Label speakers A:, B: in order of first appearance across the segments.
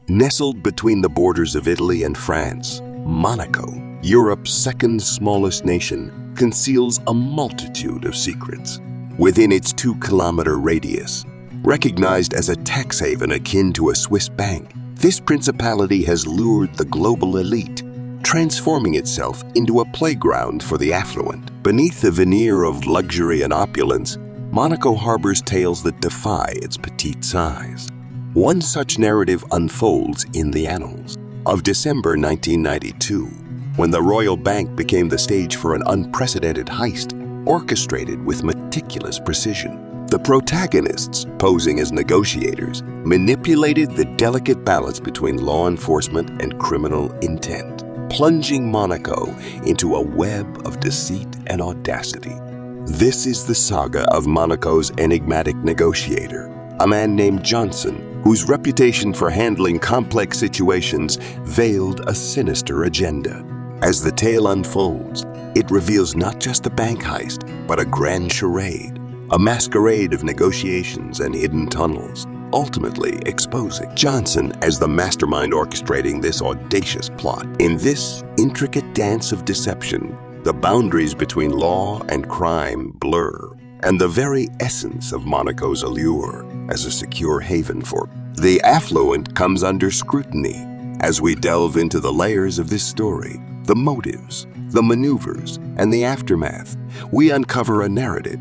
A: Nestled between the borders of Italy and France, Monaco, Europe's second smallest nation, conceals a multitude of secrets. Within its 2-kilometer radius, recognized as a tax haven akin to a Swiss bank, this principality has lured the global elite, transforming itself into a playground for the affluent. Beneath the veneer of luxury and opulence, Monaco harbors tales that defy its petite size. One such narrative unfolds in the annals of December 1992, when the Royal Bank became the stage for an unprecedented heist orchestrated with meticulous precision. The protagonists, posing as negotiators, manipulated the delicate balance between law enforcement and criminal intent, plunging Monaco into a web of deceit and audacity. This is the saga of Monaco's enigmatic negotiator, a man named Johnson, whose reputation for handling complex situations veiled a sinister agenda. As the tale unfolds, it reveals not just a bank heist, but a grand charade, a masquerade of negotiations and hidden tunnels, ultimately exposing Johnson as the mastermind orchestrating this audacious plot. In this intricate dance of deception, the boundaries between law and crime blur, and the very essence of Monaco's allure as a secure haven for the affluent comes under scrutiny. As we delve into the layers of this story, the motives, the maneuvers, and the aftermath, we uncover a narrative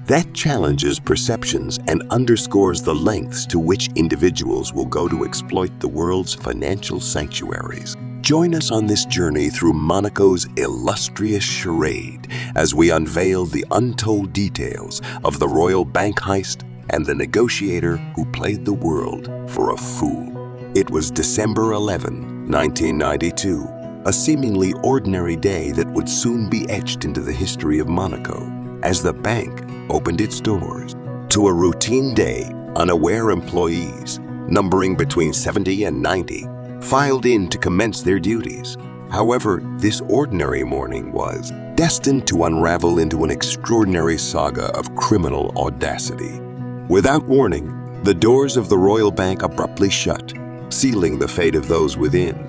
A: that challenges perceptions and underscores the lengths to which individuals will go to exploit the world's financial sanctuaries. Join us on this journey through Monaco's illustrious charade as we unveil the untold details of the Royal Bank heist and the negotiator who played the world for a fool. It was December 11, 1992, a seemingly ordinary day that would soon be etched into the history of Monaco as the bank opened its doors. To a routine day, unaware employees, numbering between 70 and 90, filed in to commence their duties. However, this ordinary morning was destined to unravel into an extraordinary saga of criminal audacity. Without warning, the doors of the Royal Bank abruptly shut, sealing the fate of those within.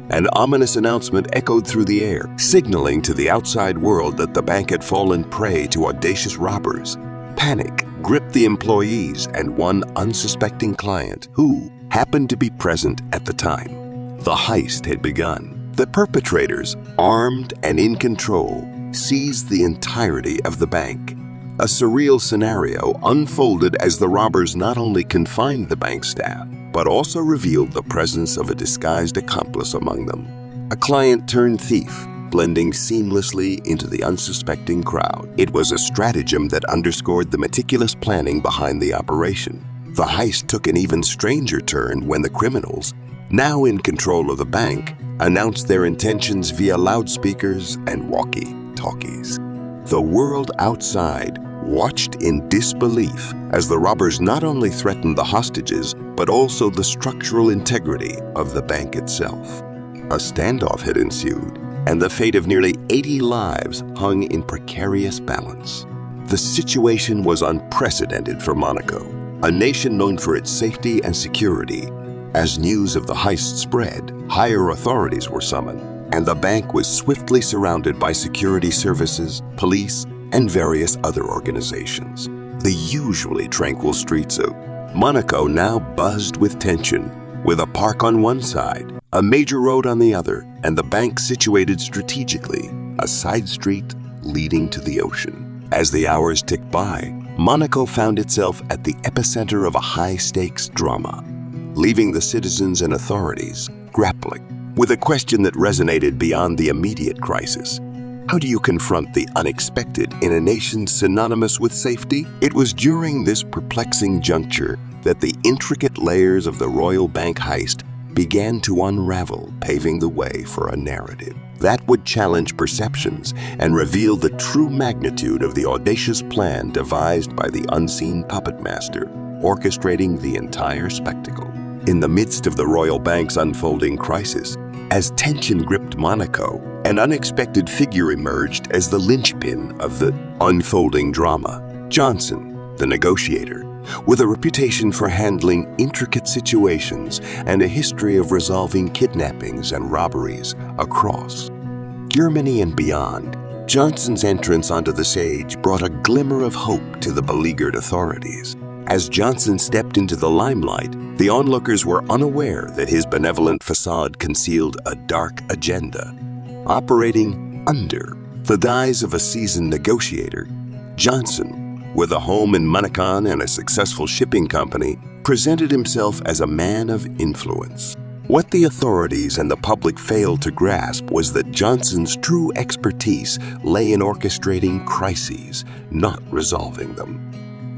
A: An ominous announcement echoed through the air, signaling to the outside world that the bank had fallen prey to audacious robbers. Panic gripped the employees and one unsuspecting client who happened to be present at the time. The heist had begun. The perpetrators, armed and in control, seized the entirety of the bank. A surreal scenario unfolded as the robbers not only confined the bank staff, but also revealed the presence of a disguised accomplice among them. A client-turned-thief, blending seamlessly into the unsuspecting crowd. It was a stratagem that underscored the meticulous planning behind the operation. The heist took an even stranger turn when the criminals, now in control of the bank, announced their intentions via loudspeakers and walkie-talkies. The world outside watched in disbelief as the robbers not only threatened the hostages, but also the structural integrity of the bank itself. A standoff had ensued, and the fate of nearly 80 lives hung in precarious balance. The situation was unprecedented for Monaco, a nation known for its safety and security. As news of the heist spread, higher authorities were summoned, and the bank was swiftly surrounded by security services, police, and various other organizations. The usually tranquil streets of Monaco now buzzed with tension, with a park on one side, a major road on the other, and the bank situated strategically, a side street leading to the ocean. As the hours ticked by, Monaco found itself at the epicenter of a high-stakes drama, leaving the citizens and authorities grappling with a question that resonated beyond the immediate crisis. How do you confront the unexpected in a nation synonymous with safety? It was during this perplexing juncture that the intricate layers of the Royal Bank heist began to unravel, paving the way for a narrative that would challenge perceptions and reveal the true magnitude of the audacious plan devised by the unseen puppet master, orchestrating the entire spectacle. In the midst of the Royal Bank's unfolding crisis, as tension gripped Monaco, an unexpected figure emerged as the linchpin of the unfolding drama. Johnson, the negotiator, with a reputation for handling intricate situations and a history of resolving kidnappings and robberies across Germany and beyond. Johnson's entrance onto the stage brought a glimmer of hope to the beleaguered authorities. As Johnson stepped into the limelight, the onlookers were unaware that his benevolent facade concealed a dark agenda. Operating under the guise of a seasoned negotiator, Johnson, with a home in Monaco and a successful shipping company, presented himself as a man of influence. What the authorities and the public failed to grasp was that Johnson's true expertise lay in orchestrating crises, not resolving them.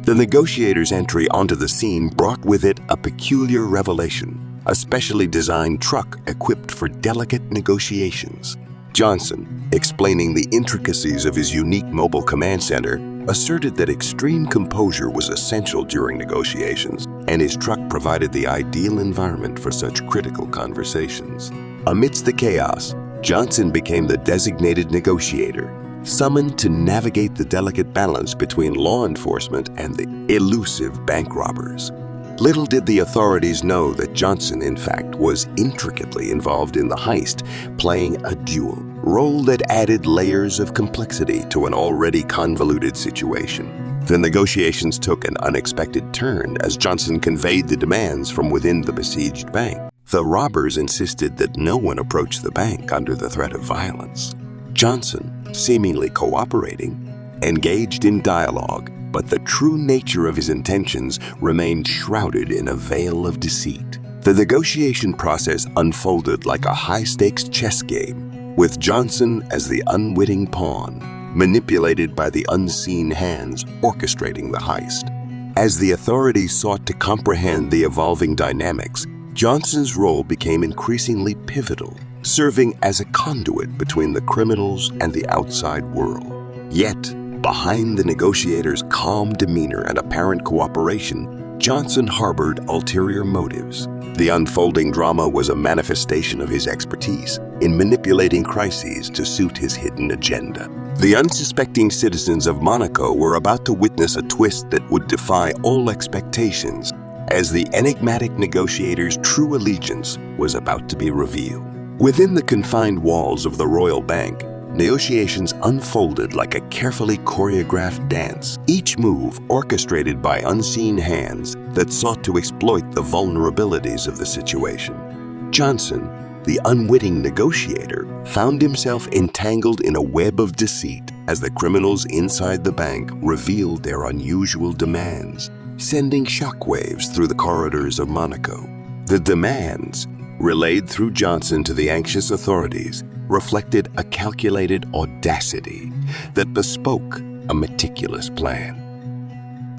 A: The negotiator's entry onto the scene brought with it a peculiar revelation, a specially designed truck equipped for delicate negotiations. Johnson, explaining the intricacies of his unique mobile command center, asserted that extreme composure was essential during negotiations, and his truck provided the ideal environment for such critical conversations. Amidst the chaos, Johnson became the designated negotiator, summoned to navigate the delicate balance between law enforcement and the elusive bank robbers. Little did the authorities know that Johnson, in fact, was intricately involved in the heist, playing a dual role that added layers of complexity to an already convoluted situation. The negotiations took an unexpected turn as Johnson conveyed the demands from within the besieged bank. The robbers insisted that no one approach the bank under the threat of violence. Johnson, seemingly cooperating, engaged in dialogue, but the true nature of his intentions remained shrouded in a veil of deceit. The negotiation process unfolded like a high-stakes chess game, with Johnson as the unwitting pawn, manipulated by the unseen hands orchestrating the heist. As the authorities sought to comprehend the evolving dynamics, Johnson's role became increasingly pivotal, serving as a conduit between the criminals and the outside world. Yet, behind the negotiator's calm demeanor and apparent cooperation, Johnson harbored ulterior motives. The unfolding drama was a manifestation of his expertise in manipulating crises to suit his hidden agenda. The unsuspecting citizens of Monaco were about to witness a twist that would defy all expectations, as the enigmatic negotiator's true allegiance was about to be revealed. Within the confined walls of the Royal Bank, negotiations unfolded like a carefully choreographed dance, each move orchestrated by unseen hands that sought to exploit the vulnerabilities of the situation. Johnson, the unwitting negotiator, found himself entangled in a web of deceit as the criminals inside the bank revealed their unusual demands, sending shockwaves through the corridors of Monaco. The demands, relayed through Johnson to the anxious authorities, reflected a calculated audacity that bespoke a meticulous plan.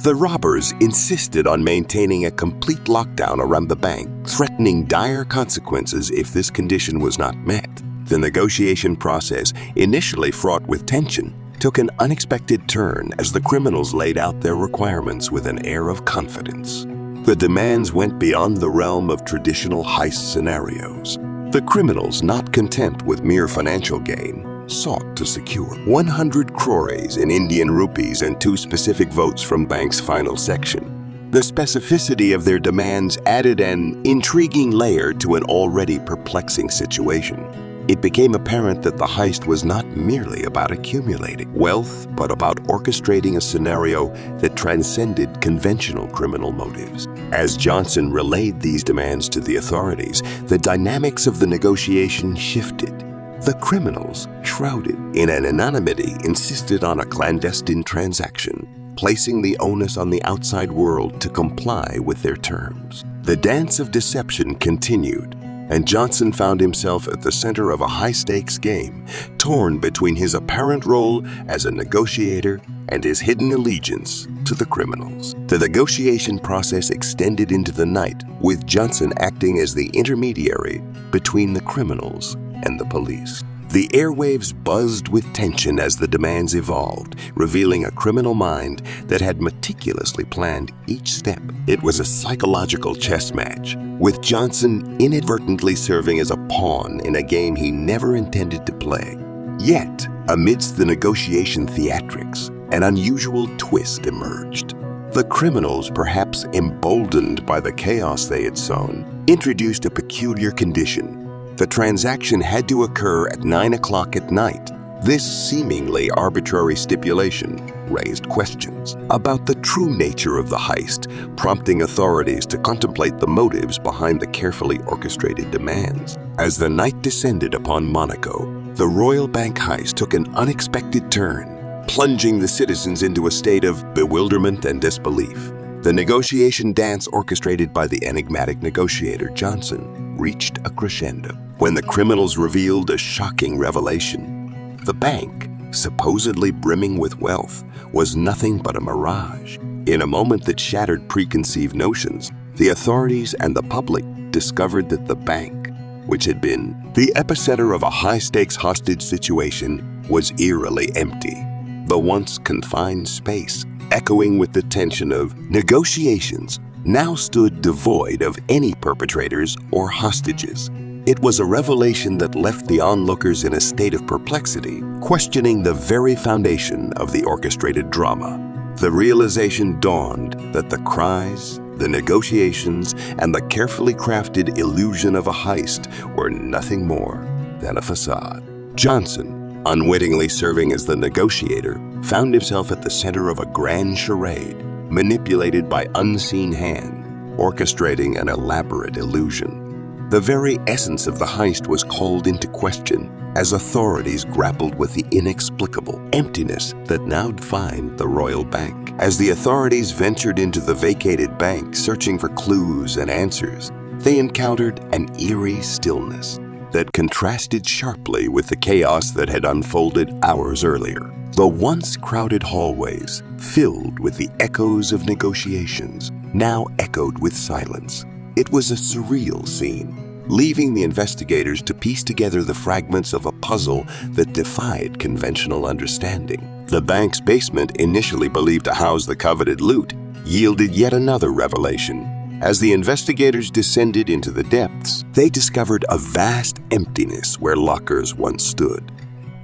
A: The robbers insisted on maintaining a complete lockdown around the bank, threatening dire consequences if this condition was not met. The negotiation process, initially fraught with tension, took an unexpected turn as the criminals laid out their requirements with an air of confidence. The demands went beyond the realm of traditional heist scenarios. The criminals, not content with mere financial gain, sought to secure 100 crores in Indian rupees and 2 specific votes from bank's final section. The specificity of their demands added an intriguing layer to an already perplexing situation. It became apparent that the heist was not merely about accumulating wealth, but about orchestrating a scenario that transcended conventional criminal motives. As Johnson relayed these demands to the authorities, the dynamics of the negotiation shifted. The criminals, shrouded in an anonymity, insisted on a clandestine transaction, placing the onus on the outside world to comply with their terms. The dance of deception continued, and Johnson found himself at the center of a high-stakes game, torn between his apparent role as a negotiator and his hidden allegiance to the criminals. The negotiation process extended into the night, with Johnson acting as the intermediary between the criminals and the police. The airwaves buzzed with tension as the demands evolved, revealing a criminal mind that had meticulously planned each step. It was a psychological chess match, with Johnson inadvertently serving as a pawn in a game he never intended to play. Yet, amidst the negotiation theatrics, an unusual twist emerged. The criminals, perhaps emboldened by the chaos they had sown, introduced a peculiar condition. The transaction had to occur at 9 o'clock at night. This seemingly arbitrary stipulation raised questions about the true nature of the heist, prompting authorities to contemplate the motives behind the carefully orchestrated demands. As the night descended upon Monaco, the Royal Bank heist took an unexpected turn, plunging the citizens into a state of bewilderment and disbelief. The negotiation dance orchestrated by the enigmatic negotiator Johnson reached a crescendo when the criminals revealed a shocking revelation. The bank, supposedly brimming with wealth, was nothing but a mirage. In a moment that shattered preconceived notions, the authorities and the public discovered that the bank, which had been the epicenter of a high-stakes hostage situation, was eerily empty. The once confined space, echoing with the tension of negotiations, now stood devoid of any perpetrators or hostages. It was a revelation that left the onlookers in a state of perplexity, questioning the very foundation of the orchestrated drama. The realization dawned that the cries, the negotiations, and the carefully crafted illusion of a heist were nothing more than a facade. Johnson, unwittingly serving as the negotiator, found himself at the center of a grand charade, manipulated by unseen hand, orchestrating an elaborate illusion. The very essence of the heist was called into question as authorities grappled with the inexplicable emptiness that now defined the Royal Bank. As the authorities ventured into the vacated bank searching for clues and answers, they encountered an eerie stillness that contrasted sharply with the chaos that had unfolded hours earlier. The once crowded hallways, filled with the echoes of negotiations, now echoed with silence. It was a surreal scene, leaving the investigators to piece together the fragments of a puzzle that defied conventional understanding. The bank's basement, initially believed to house the coveted loot, yielded yet another revelation. As the investigators descended into the depths, they discovered a vast emptiness where lockers once stood.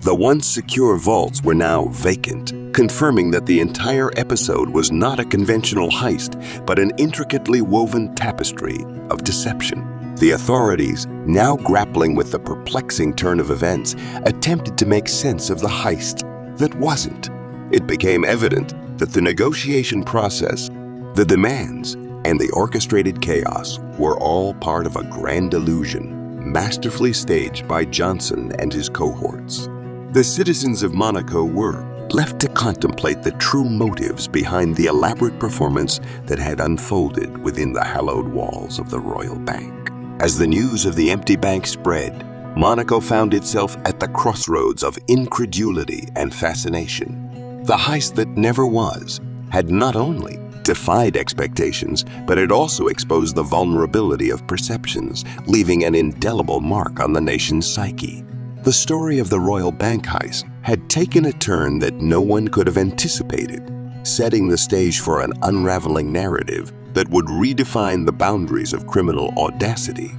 A: The once secure vaults were now vacant, confirming that the entire episode was not a conventional heist, but an intricately woven tapestry of deception. The authorities, now grappling with the perplexing turn of events, attempted to make sense of the heist that wasn't. It became evident that the negotiation process, the demands, and the orchestrated chaos were all part of a grand illusion, masterfully staged by Johnson and his cohorts. The citizens of Monaco were left to contemplate the true motives behind the elaborate performance that had unfolded within the hallowed walls of the Royal Bank. As the news of the empty bank spread, Monaco found itself at the crossroads of incredulity and fascination. The heist that never was had not only defied expectations, but it also exposed the vulnerability of perceptions, leaving an indelible mark on the nation's psyche. The story of the Royal Bank heist had taken a turn that no one could have anticipated, setting the stage for an unraveling narrative that would redefine the boundaries of criminal audacity.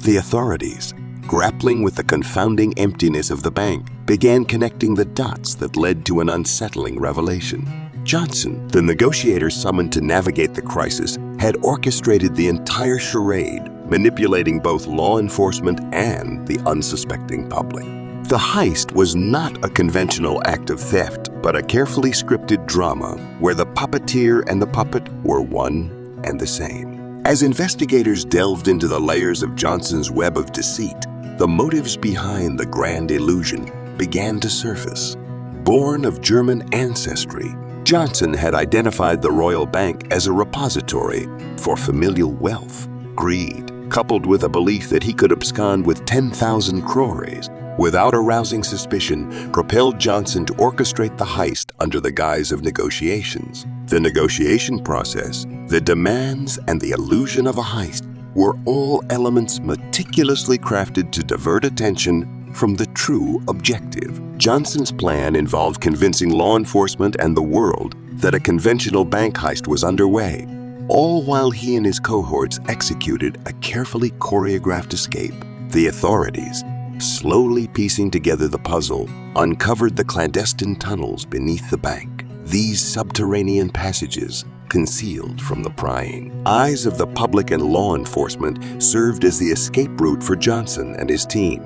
A: The authorities, grappling with the confounding emptiness of the bank, began connecting the dots that led to an unsettling revelation. Johnson, the negotiator summoned to navigate the crisis, had orchestrated the entire charade, manipulating both law enforcement and the unsuspecting public. The heist was not a conventional act of theft, but a carefully scripted drama where the puppeteer and the puppet were one and the same. As investigators delved into the layers of Johnson's web of deceit, the motives behind the grand illusion began to surface. Born of German ancestry, Johnson had identified the Royal Bank as a repository for familial wealth. Greed, coupled with a belief that he could abscond with 10,000 crores without arousing suspicion, propelled Johnson to orchestrate the heist under the guise of negotiations. The negotiation process, the demands, and the illusion of a heist were all elements meticulously crafted to divert attention from the true objective. Johnson's plan involved convincing law enforcement and the world that a conventional bank heist was underway, all while he and his cohorts executed a carefully choreographed escape. The authorities, slowly piecing together the puzzle, uncovered the clandestine tunnels beneath the bank. These subterranean passages, concealed from the prying eyes of the public and law enforcement, served as the escape route for Johnson and his team.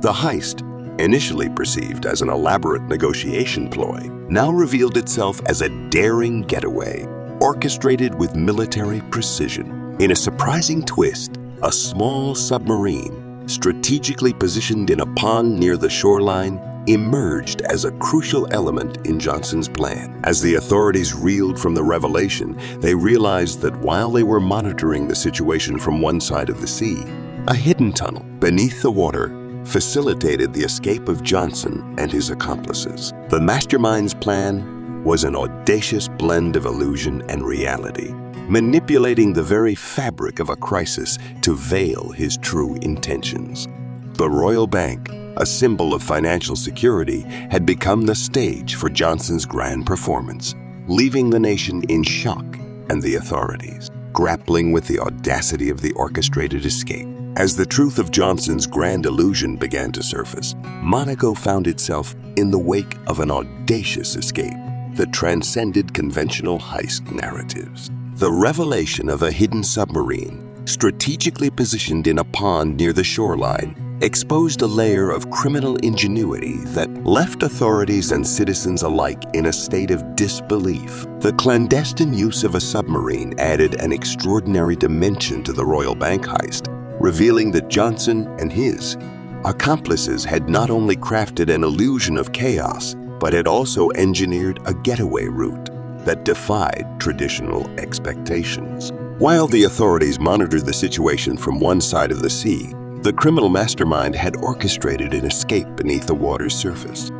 A: The heist, initially perceived as an elaborate negotiation ploy, now revealed itself as a daring getaway, orchestrated with military precision. In a surprising twist, a small submarine, strategically positioned in a pond near the shoreline, emerged as a crucial element in Johnson's plan. As the authorities reeled from the revelation, they realized that while they were monitoring the situation from one side of the sea, a hidden tunnel beneath the water facilitated the escape of Johnson and his accomplices. The mastermind's plan was an audacious blend of illusion and reality, manipulating the very fabric of a crisis to veil his true intentions. The Royal Bank, a symbol of financial security, had become the stage for Johnson's grand performance, leaving the nation in shock and the authorities grappling with the audacity of the orchestrated escape. As the truth of Johnson's grand illusion began to surface, Monaco found itself in the wake of an audacious escape that transcended conventional heist narratives. The revelation of a hidden submarine, strategically positioned in a pond near the shoreline, exposed a layer of criminal ingenuity that left authorities and citizens alike in a state of disbelief. The clandestine use of a submarine added an extraordinary dimension to the Royal Bank heist, revealing that Johnson and his accomplices had not only crafted an illusion of chaos, but had also engineered a getaway route that defied traditional expectations. While the authorities monitored the situation from one side of the sea, the criminal mastermind had orchestrated an escape beneath the water's surface.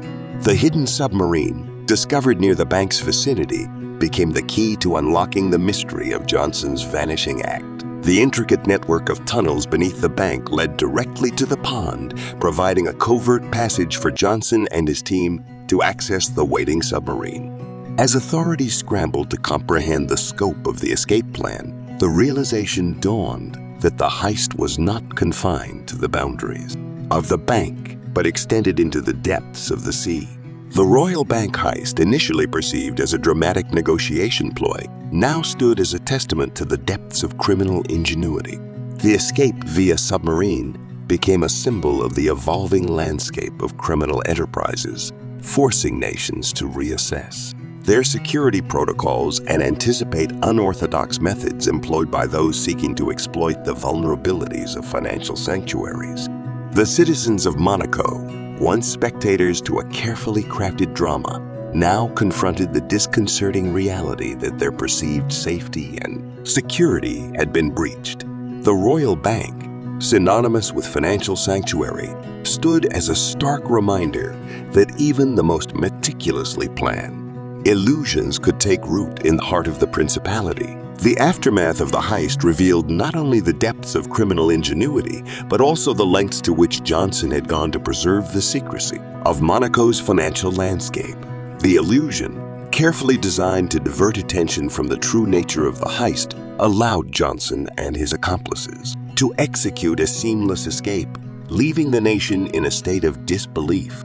A: The hidden submarine, discovered near the bank's vicinity, became the key to unlocking the mystery of Johnson's vanishing act. The intricate network of tunnels beneath the bank led directly to the pond, providing a covert passage for Johnson and his team to access the waiting submarine. As authorities scrambled to comprehend the scope of the escape plan, the realization dawned that the heist was not confined to the boundaries of the bank, but extended into the depths of the sea. The Royal Bank heist, initially perceived as a dramatic negotiation ploy, now stood as a testament to the depths of criminal ingenuity. The escape via submarine became a symbol of the evolving landscape of criminal enterprises, forcing nations to reassess their security protocols and anticipate unorthodox methods employed by those seeking to exploit the vulnerabilities of financial sanctuaries. The citizens of Monaco, once spectators to a carefully crafted drama, now confronted the disconcerting reality that their perceived safety and security had been breached. The Royal Bank, synonymous with financial sanctuary, stood as a stark reminder that even the most meticulously planned illusions could take root in the heart of the Principality. The aftermath of the heist revealed not only the depths of criminal ingenuity, but also the lengths to which Johnson had gone to preserve the secrecy of Monaco's financial landscape. The illusion, carefully designed to divert attention from the true nature of the heist, allowed Johnson and his accomplices to execute a seamless escape, leaving the nation in a state of disbelief.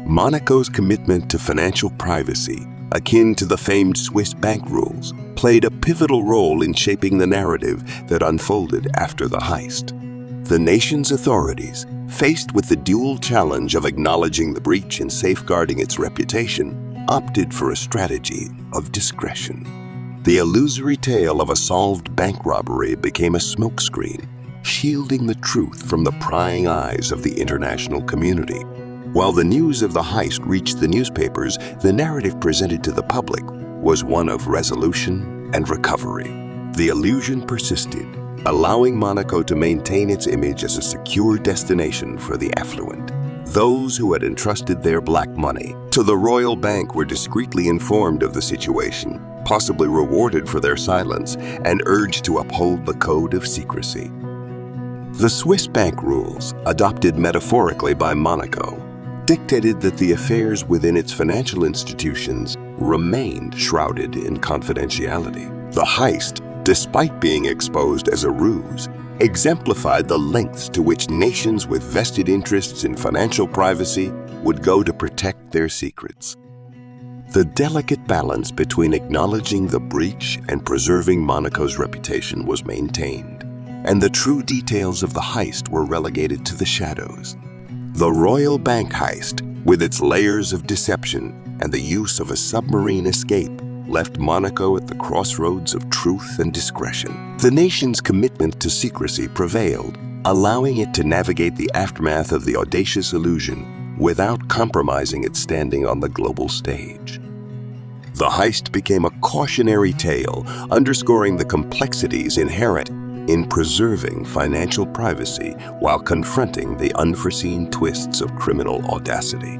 A: Monaco's commitment to financial privacy, akin to the famed Swiss bank rules, played a pivotal role in shaping the narrative that unfolded after the heist. The nation's authorities, faced with the dual challenge of acknowledging the breach and safeguarding its reputation, opted for a strategy of discretion. The illusory tale of a solved bank robbery became a smokescreen, shielding the truth from the prying eyes of the international community. While the news of the heist reached the newspapers, the narrative presented to the public was one of resolution and recovery. The illusion persisted, allowing Monaco to maintain its image as a secure destination for the affluent. Those who had entrusted their black money to the Royal Bank were discreetly informed of the situation, possibly rewarded for their silence, and urged to uphold the code of secrecy. The Swiss bank rules, adopted metaphorically by Monaco, dictated that the affairs within its financial institutions remained shrouded in confidentiality. The heist, despite being exposed as a ruse, exemplified the lengths to which nations with vested interests in financial privacy would go to protect their secrets. The delicate balance between acknowledging the breach and preserving Monaco's reputation was maintained, and the true details of the heist were relegated to the shadows. The Royal Bank heist, with its layers of deception and the use of a submarine escape, left Monaco at the crossroads of truth and discretion. The nation's commitment to secrecy prevailed, allowing it to navigate the aftermath of the audacious illusion without compromising its standing on the global stage. The heist became a cautionary tale, underscoring the complexities inherent in preserving financial privacy while confronting the unforeseen twists of criminal audacity.